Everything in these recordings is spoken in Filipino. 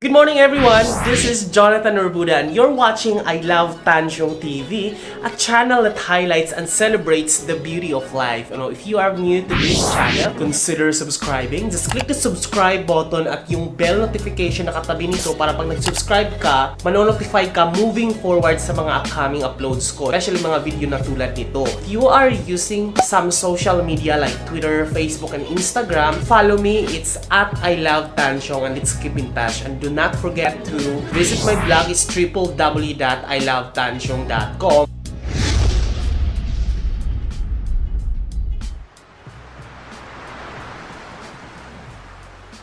Good morning everyone! This is Jonathan Urbuda and you're watching I Love Tansyong TV, a channel that highlights and celebrates the beauty of life. If you are new to this channel, consider subscribing. Just click the subscribe button at yung bell notification na katabi nito para pag nag-subscribe ka, manonotify ka moving forward sa mga upcoming uploads ko, especially mga video na tulad nito. If you are using some social media like Twitter, Facebook, and Instagram, follow me. It's at I Love Tansyong and let's keep in touch. And do not forget to visit my blog. It's www.ilovetansyong.com.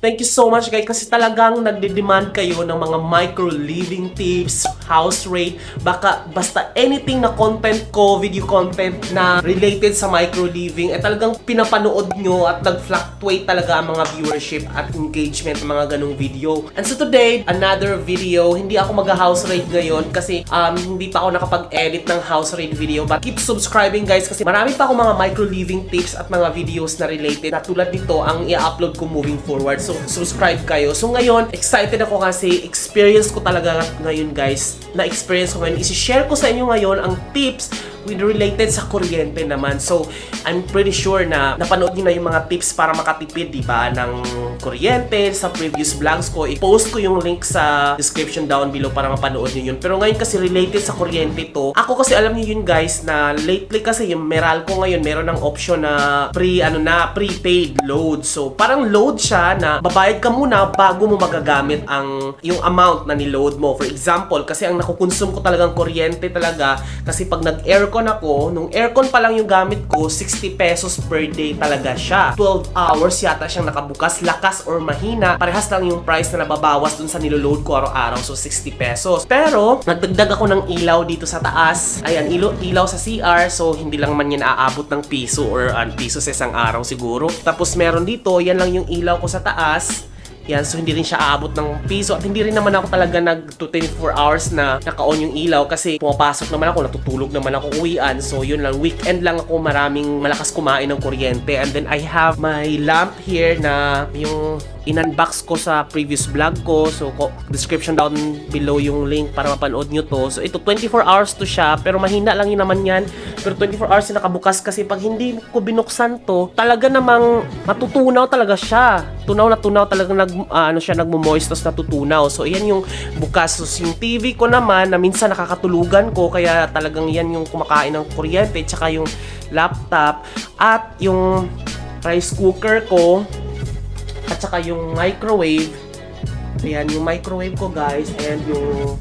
Thank you so much guys kasi talagang nagde-demand kayo ng mga micro-living tips, house rate, basta anything na content ko, video content na related sa micro-living, talagang pinapanood nyo at nag-fluctuate talaga ang mga viewership at engagement ng mga ganong video. And so today, another video. Hindi ako mag-house rate ngayon kasi hindi pa ako nakapag-edit ng house rate video, but keep subscribing guys kasi marami pa ako mga micro-living tips at mga videos na related na tulad nito ang i-upload ko moving forward. So subscribe kayo. So ngayon, excited ako kasi experience ko talaga ngayon guys. Na-experience ko ngayon. Isi-share ko sa inyo ngayon ang tips with related sa kuryente naman. So, I'm pretty sure na napanood niyo na yung mga tips para makatipid, di ba, ng kuryente sa previous vlogs ko. I-post ko yung link sa description down below para mapanood niyo yun. Pero ngayon kasi related sa kuryente to. Ako kasi alam niyo yun guys na lately kasi yung Meralco ngayon meron ng option na prepaid load. So, parang load siya na babayad ka muna bago mo magagamit yung amount na ni-load mo. For example, kasi ang nakukonsume ko talagang kuryente talaga kasi pag nag-aircon ako, nung aircon pa lang yung gamit ko, 60 pesos per day talaga siya. 12 hours yata siyang nakabukas, lakas or mahina. Parehas lang yung price na nababawas dun sa niloload ko araw-araw, so 60 pesos. Pero, nagdagdag ako ng ilaw dito sa taas. Ayan, ilaw sa CR, so hindi lang man yan aabot ng piso or piso sa isang araw siguro. Tapos meron dito, yan lang yung ilaw ko sa taas. Yan, so hindi rin siya aabot ng piso at hindi rin naman ako talaga nag 24 hours na naka-on yung ilaw kasi pumapasok naman ako, natutulog naman ako uwian. So yun lang, weekend lang ako maraming malakas kumain ng kuryente. And then I have my lamp here na yung in-unbox ko sa previous vlog ko. So description down below yung link para mapanood nyo to. So ito 24 hours to siya pero mahina lang yun naman yan. Pero 24 hours yung nakabukas kasi pag hindi ko binuksan to, talaga namang matutunaw talaga siya. Tunaw na tunaw talagang nagmo-moist tapos natutunaw. So yan yung bukas. So yung TV ko naman na minsan nakakatulugan ko kaya talagang yan yung kumakain ng kuryente tsaka yung laptop at yung rice cooker ko at saka yung microwave. Ayan yung microwave ko guys and yung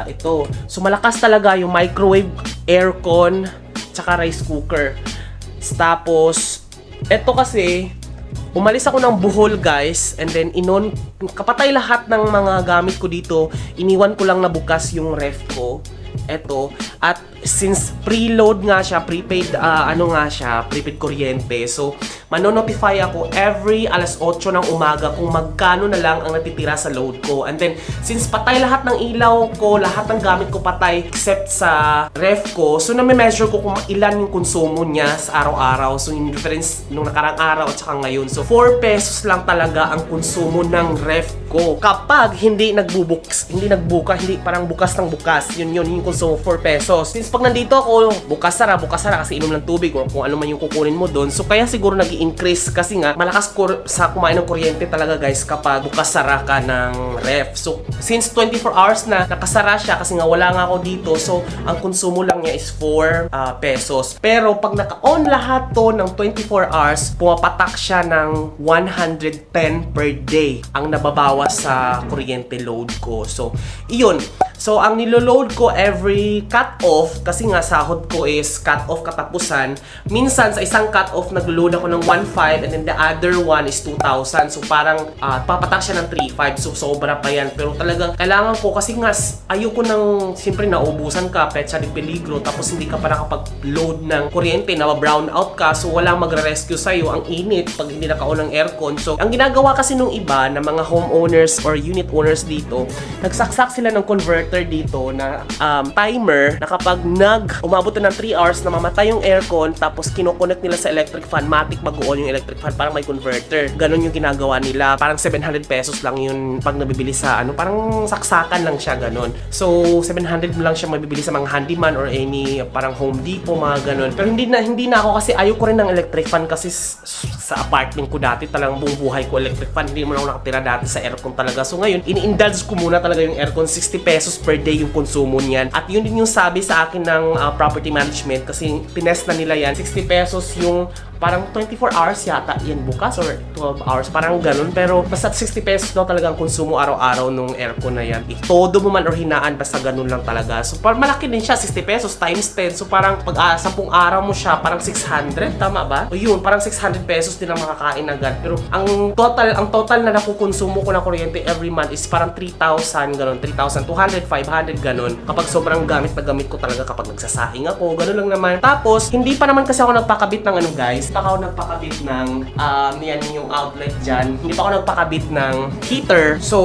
ito. So malakas talaga yung microwave, aircon tsaka rice cooker. Tapos ito kasi umalis ako ng Bohol guys and then kapatay lahat ng mga gamit ko dito, iniwan ko lang na bukas yung ref ko. Eto, at since preload nga siya, prepaid prepaid kuryente. So, mano-notify ako every alas 8 ng umaga kung magkano na lang ang natitira sa load ko. And then, since patay lahat ng ilaw ko, lahat ng gamit ko patay except sa ref ko, so nami-measure ko kung ilan yung konsumo niya sa araw-araw. So, yung difference nung nakarang araw at saka ngayon. So, 4 pesos lang talaga ang konsumo ng ref ko. Kapag hindi parang bukas ng bukas, yun yung konsumo 4 pesos. Since pag nandito ako, bukas sara kasi inom ng tubig or kung ano man yung kukunin mo doon. So kaya siguro nag-i-increase kasi nga malakas sa kumain ng kuryente talaga guys kapag bukas sara ka ng ref. So since 24 hours na nakasara siya kasi nga wala nga ako dito, so ang konsumo lang niya is 4 pesos. Pero pag naka-on lahat to ng 24 hours, pumapatak siya ng 110 per day ang nababawas sa kuryente load ko. So iyon. So, ang niloload ko every cut-off, kasi nga sahod ko is cut-off katapusan. Minsan, sa isang cut-off, nag-load ako ng 1.5 and then the other one is 2,000. So, parang papatak siya ng 3.5. So, sobra pa yan. Pero talagang kailangan ko kasi nga ayoko nang, siyempre, naubusan ka, petsa di peligro, tapos hindi ka pa nakapag-load ng kuryente, na brown out ka, so walang magre-rescue sa'yo. Ang init pag hindi naka-on ng aircon. So, ang ginagawa kasi nung iba na mga homeowners or unit owners dito, nagsaksak sila ng converter converter dito na timer na kapag umabot na ng 3 hours na mamatay yung aircon, tapos kinoconnect nila sa electric fan, matik mag-on yung electric fan, parang may converter. Ganon yung ginagawa nila. Parang 700 pesos lang yun pag nabibili sa parang saksakan lang siya, ganon. So 700 lang siya mabibili sa mga handyman or any parang Home Depot, mga ganon. Pero hindi na ako kasi ayaw ko rin ng electric fan kasi sa apartment ko dati talagang buong buhay ko electric fan. Hindi naman ako nakatira dati sa aircon talaga. So ngayon, ini-indulge ko muna talaga yung aircon. 60 pesos per day yung konsumo niyan. At yun din yung sabi sa akin ng property management kasi tinest na nila yan. 60 pesos yung parang 24 hours yata yan bukas or 12 hours, parang ganun. Pero basta 60 pesos daw talagang konsumo araw-araw nung aircon na yan. Itodo mo man or hinaan, basta ganun lang talaga. So parang malaki din siya, 60 pesos times 10. So parang pag 10 araw mo siya, parang 600, tama ba? O yun, parang 600 pesos din ang makakain agad. Pero ang total na nakukonsumo ko na kuryente every month is parang 3,000, ganun. 3,200, 500, ganun. Kapag sobrang gamit na gamit ko talaga kapag nagsasaing ako, ganun lang naman. Tapos, hindi pa naman kasi ako nagpakabit ng guys. Hindi pa ako nagpakabit ng yan yung outlet dyan. Hindi pa ako nagpakabit ng heater. So,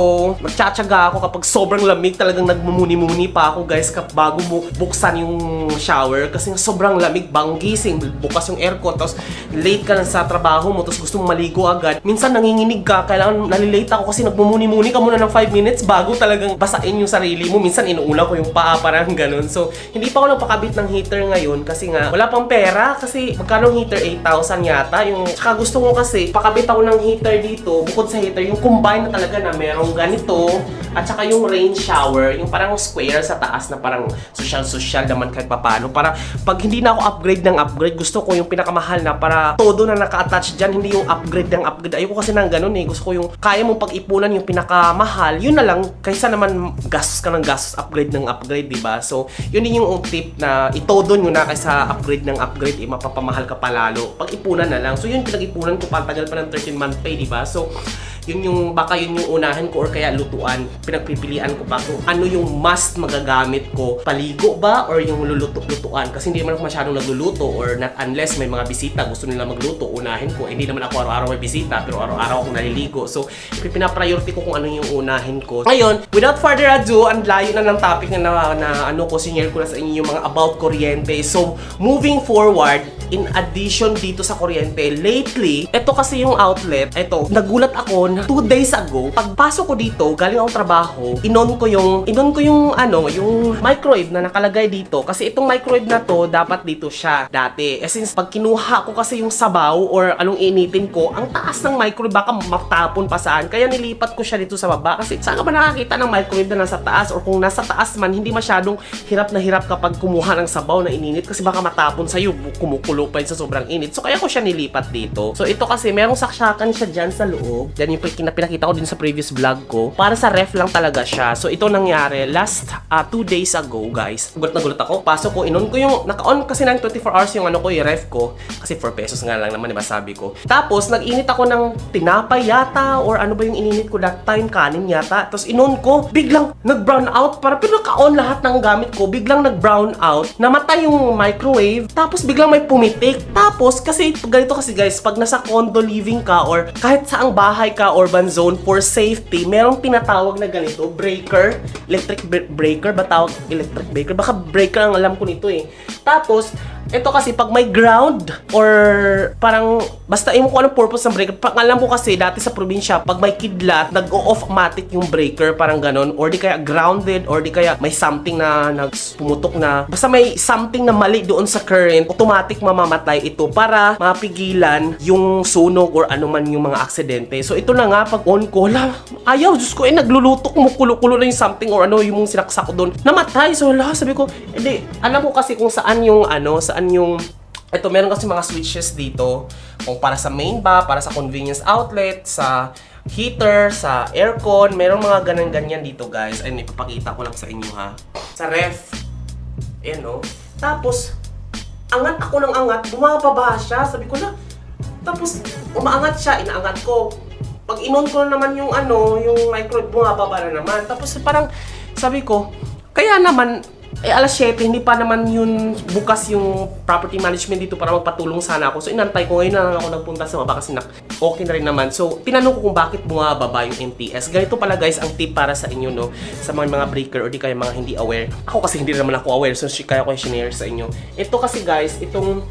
magtsatsaga ako kapag sobrang lamig, talagang nagmumuni-muni pa ako guys bago mo buksan yung shower kasi sobrang lamig, bang gising, bukas yung aircon, tapos late ka na sa trabaho mo, tapos gusto mong maligo agad. Minsan nanginginig ka, kailangan nalilate ako kasi nagmumuni-muni ka muna ng 5 minutes bago talagang basain yung sarili mo. Minsan inuuna ko yung paa, parang ganun. So, hindi pa ako nagpakabit ng heater ngayon kasi nga wala pang pera kasi magkano heater? 8,000 yata. Tsaka gusto ko kasi pakabit ako ng heater dito, bukod sa heater, yung combine na talaga na merong ganito at saka yung rain shower, yung parang square sa taas na parang social naman kahit papano. Para pag hindi na ako upgrade, gusto ko yung pinakamahal na para todo na naka-attach dyan, hindi yung upgrade ng upgrade. Ayoko kasi ng ganun eh. Gusto ko yung kaya mong pag-ipunan yung pinakamahal, yun na lang, kaysa naman gastos ka ng gastos, upgrade ng upgrade, diba? So, yun din yung tip na itodo nyo na kaysa upgrade ng upgrade, eh, mapapamahal ka palalo. Pag-ipunan na lang. So, yun pinag-ipunan ko, pantagal pa ng 13-month pay, diba? So, baka yun yung unahin ko or kaya lutuan. Pinagpipilian ko pa kung ano yung must magagamit ko. Paligo ba or yung lutuan? Kasi hindi naman ako masyadong nagluluto or not unless may mga bisita gusto nila magluto, unahin ko. Hindi naman ako araw-araw may bisita pero araw-araw akong naliligo. So, pinapriority ko kung ano yung unahin ko. Ngayon, without further ado, ang layo na ng topic na ko, sinare ko na sa inyo yung mga about kuryente. So, moving forward, in addition dito sa kuryente, lately, ito kasi yung outlet, nagulat ako 2 days ago, pagpasok ko dito, galing akong trabaho, inon ko yung microwave na nakalagay dito. Kasi itong microwave na to, dapat dito siya dati. Since pag kinuha ko kasi yung sabaw or anong initin ko, ang taas ng microwave, baka matapon pa saan. Kaya nilipat ko siya dito sa baba. Kasi saan ka ba nakakita ng microwave na nasa taas? Or kung nasa taas man, hindi masyadong hirap na hirap kapag kumuha ng sabaw na ininit kasi baka matapon sa'yo, kumukulo pa yun sa sobrang init. So kaya ko siya nilipat dito. So ito kasi, merong saksyakan siya dyan sa loob. Dyan yung pinakita ko din sa previous vlog ko. Para sa ref lang talaga siya. So ito nangyari last 2 days ago, guys. Gulat na gulat ako. Pasok ko, inon ko yung, naka-on kasi ng 24 hours yung yung ref ko. Kasi 4 pesos nga lang naman, diba sabi ko. Tapos, nag-init ako ng tinapay yata or ano ba yung ininit ko that time, kanin yata. Tapos inon ko, biglang nag-brown out. Pero naka-on lahat ng gamit ko, biglang nag-brown out. Namatay yung microwave. Tapos biglang may pumitik. Tapos, kasi ganito kasi guys, pag nasa condo living ka or kahit saang bahay ka, urban zone, for safety, merong tinatawag na ganito, breaker, electric breaker, ba tawag electric breaker? Baka breaker ang alam ko nito eh. Tapos, ito kasi pag may ground or parang basta mo kung anong purpose ng breaker. Pag alam ko kasi dati sa probinsya, pag may kidlat, nag-o-off automatic yung breaker, parang ganon, or di kaya grounded, or di kaya may something na pumutok na, basta may something na mali doon sa current, automatic mamamatay ito para mapigilan yung sunog or anuman yung mga aksidente. So ito na nga, pag on ko, ayaw, Diyos ko, nagluluto, kumukulo-kulo na yung something or ano, yung sinaksak ko doon, namatay. So sabi ko, hindi, alam ko kasi kung saan yung ito, meron kasi mga switches dito kung para sa main ba, para sa convenience outlet, sa heater, sa aircon, merong mga ganyan-ganyan dito guys. Ayun, ipapakita ko lang sa inyo ha. Sa ref. Ayan o. Tapos, angat ako ng angat, bumababa siya. Sabi ko na, tapos umaangat siya, inaangat ko. Pag inon ko naman yung yung microwave, bumababa na naman. Tapos parang, sabi ko, kaya naman, Alas 7, hindi pa naman yun bukas yung property management dito para magpatulong sana ako. So, inantay ko. Ngayon na lang ako nagpunta sa baba kasi okay na rin naman. So, tinanong ko kung bakit bumababa yung MTS. Ganito pala guys, ang tip para sa inyo, no? Sa mga breaker or di kaya mga hindi aware. Ako kasi hindi naman ako aware. So, kaya ko i-share sa inyo. Ito kasi guys, itong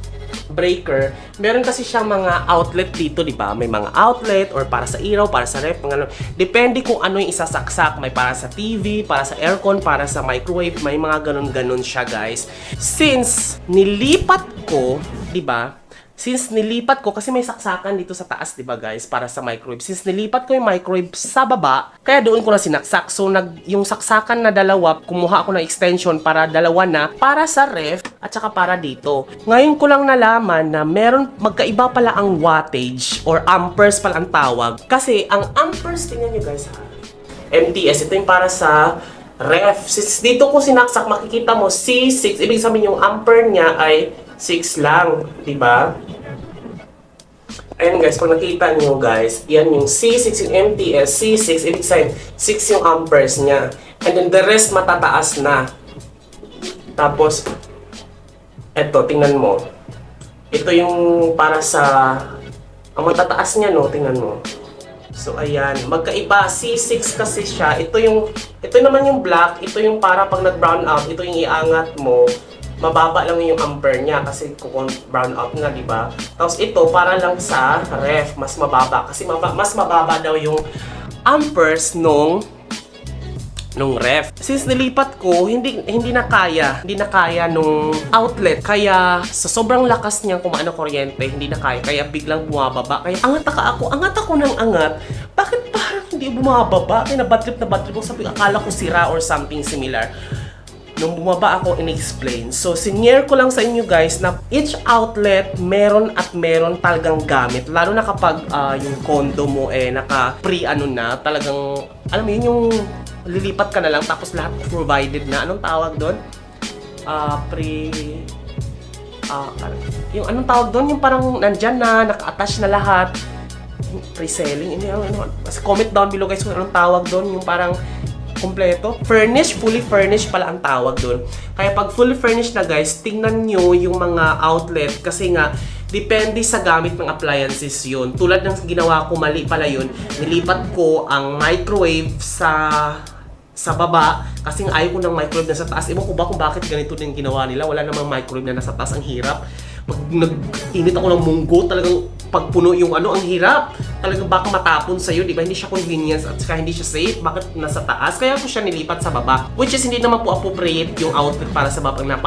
breaker, meron kasi siyang mga outlet dito, di ba? May mga outlet or para sa ilaw, para sa ref, mga depende kung ano yung isasaksak. May para sa TV, para sa aircon, para sa microwave, may mga ganun-ganun siya, guys. Since nilipat ko, di ba? Kasi may saksakan dito sa taas, di ba guys, para sa microwave. Since nilipat ko yung microwave sa baba, kaya doon ko na sinaksak. So, yung saksakan na dalawa, kumuha ako ng extension para dalawa na, para sa ref, at saka para dito. Ngayon ko lang nalaman na magkaiba pala ang wattage, or amperes pala ang tawag. Kasi, ang amperes, tingnan nyo guys ha, MTS, ito yung para sa ref. Since dito ko sinaksak, makikita mo, C6, ibig sabihin yung ampere niya ay 6 lang, di ba? Ayan guys, pag nakita nyo guys, yan yung C6 yung MTS, C6, ibig sabihin, 6 yung amperes niya. And then the rest matataas na. Tapos, eto, tingnan mo. Ito yung para sa, ang matataas niya, no, tingnan mo. So, ayan, magkaiba, C6 kasi siya. Ito naman yung black, ito yung para pag nag-brown out, ito yung iangat mo. Mababa lang yung ampere niya kasi kung brown out nga, di ba? Tapos ito para lang sa ref, mas mababa kasi mas mababa daw yung amperes nung ref. Since nilipat ko, hindi na kaya nung outlet. Kaya sa sobrang lakas niyang kumaano kuryente, hindi na kaya biglang bumababa. Kaya angat ako ng angat. Bakit parang hindi bumababa? Kaya na bad trip ko, sabi akala ko sira or something similar. Nung bumaba ako, in-explain. So, sinare ko lang sa inyo guys na each outlet meron talagang gamit. Lalo na kapag yung condo mo naka-pre na, talagang, alam mo yun, yung lilipat ka na lang tapos lahat provided na. Anong tawag doon? Yung anong tawag doon? Yung parang nandyan na, naka-attach na lahat. Pre-selling. Comment down below guys kung anong tawag doon. Yung parang kompleto. Fully furnished pala ang tawag doon. Kaya pag fully furnished na guys, tingnan nyo yung mga outlet kasi nga, depende sa gamit ng appliances yun. Tulad ng ginawa ko, mali pala yun. Nilipat ko ang microwave sa baba kasi ayaw ko ng microwave na sa taas. Ewan ko ba kung bakit ganito din ginawa nila. Wala namang microwave na nasa taas. Ang hirap. Nag-init ako ng munggo, talagang pagpuno yung ang hirap. Talagang baka matapon sa'yo, di ba? Hindi siya convenience at saka hindi siya safe. Bakit nasa taas? Kaya ko siya nilipat sa baba. Which is hindi naman po appropriate yung outlet para sa baba na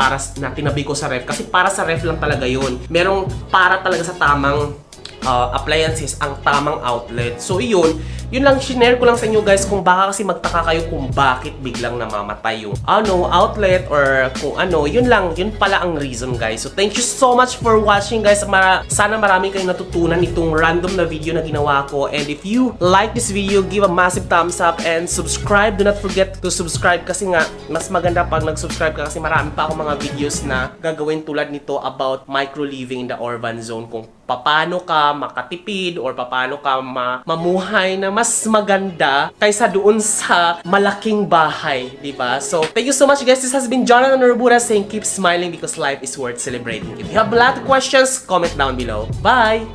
tinabi ko sa ref. Kasi para sa ref lang talaga yun. Merong para talaga sa tamang appliances, ang tamang outlet. So yun lang, shinare ko lang sa inyo guys kung baka kasi magtaka kayo kung bakit biglang namamatay yung outlet or kung yun pala ang reason guys. So thank you so much for watching guys. Sana marami kayong natutunan itong random na video na ginawa ko, and if you like this video, give a massive thumbs up and subscribe. Do not forget to subscribe kasi nga mas maganda pag nag-subscribe ka kasi marami pa akong mga videos na gagawin tulad nito about micro living in the urban zone, kung paano ka makatipid or paano ka mamuhay na mas maganda kaysa doon sa malaking bahay, di ba? So, thank you so much guys. This has been Jonathan Norbura saying keep smiling because life is worth celebrating. If you have a lot of questions, comment down below. Bye!